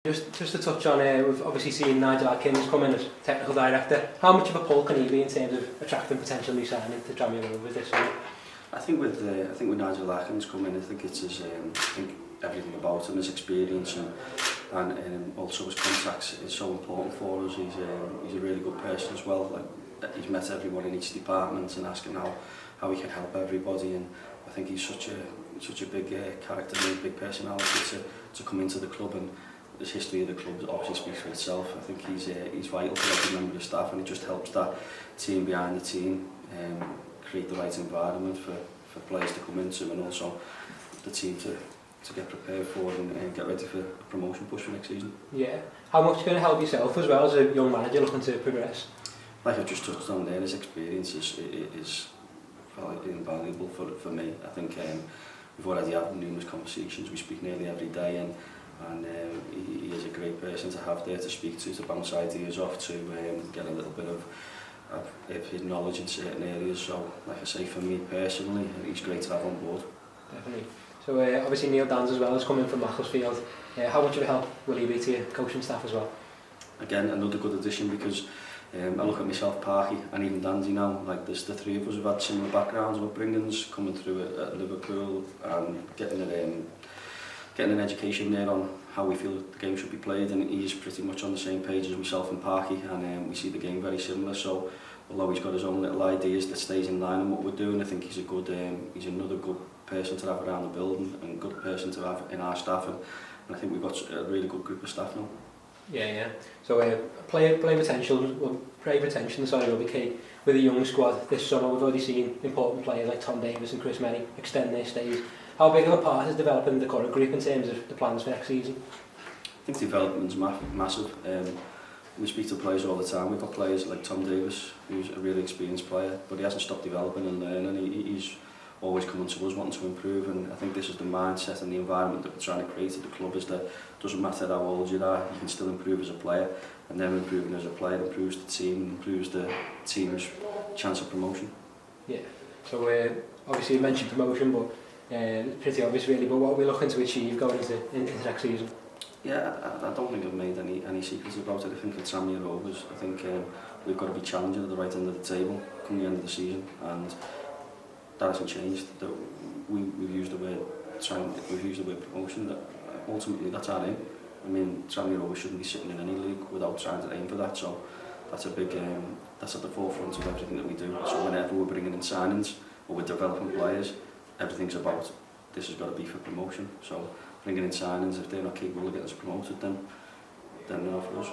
Just to touch on, we've obviously seen Nigel Adkins come in as technical director. How much of a pull can he be in terms of attracting potential new signing to Tranmere Rovers this summer? I think with Nigel Adkins coming, I think it's his everything about him, his experience and also his contacts is so important for us. He's a really good person as well. Like he's met everyone in each department and asking how he can help everybody, and I think he's such a big character and a big personality to come into the club, and his history of the club obviously speaks for itself. I think he's vital to every member of the staff, and it just helps that team behind the team create the right environment for players to come into, and also the team to get prepared for and get ready for a promotion push for next season. Yeah. How much can it help yourself as well as a young manager looking to progress? Like I've just touched on there, his experience is invaluable for me. I think we've already had numerous conversations. We speak nearly every day, and he is a great person to have there to speak to bounce ideas off, to get a little bit of his knowledge in certain areas. So, like I say, for me personally, he's great to have on board. Definitely. So obviously Neil Dans as well is coming from Macclesfield. How much of a help will he be to your coaching staff as well? Again, another good addition, because I look at myself, Parky, and even Dandy now. Like there's the three of us who've had similar backgrounds and upbringings, coming through at Liverpool and getting an education there on how we feel the game should be played, and he's pretty much on the same page as myself and Parky, and we see the game very similar. So although he's got his own little ideas that stays in line with what we're doing, I think he's he's another good person to have around the building and good person to have in our staff, and I think we've got a really good group of staff now. Yeah. So player retention, sorry, will be key with a young squad this summer. We've already seen important players like Tom Davis and Chris Menny extend their stays. How big of a part is developing the current group in terms of the plans for next season? I think development's massive. We speak to players all the time. We've got players like Tom Davis, who's a really experienced player, but he hasn't stopped developing and learning. He's always coming to us wanting to improve, and I think this is the mindset and the environment that we're trying to create at the club, is that it doesn't matter how old you are, you can still improve as a player, and then improving as a player improves the team, improves the team's chance of promotion. Yeah, so obviously you mentioned promotion, but pretty obvious really, but what are we looking to achieve going into next season? Yeah, I don't think I've made any secrets about it. I think it's Tranmere Rovers. I think we've got to be challenging at the right end of the table come the end of the season, and that hasn't changed. We've used the word promotion. That ultimately that's our aim. I mean, Tranmere Rovers shouldn't be sitting in any league without trying to aim for that. So that's a big that's at the forefront of everything that we do. So whenever we're bringing in signings or we're developing players, everything's about this has got to be for promotion. So bringing in signings, if they're not capable of getting us promoted, then they're not for us.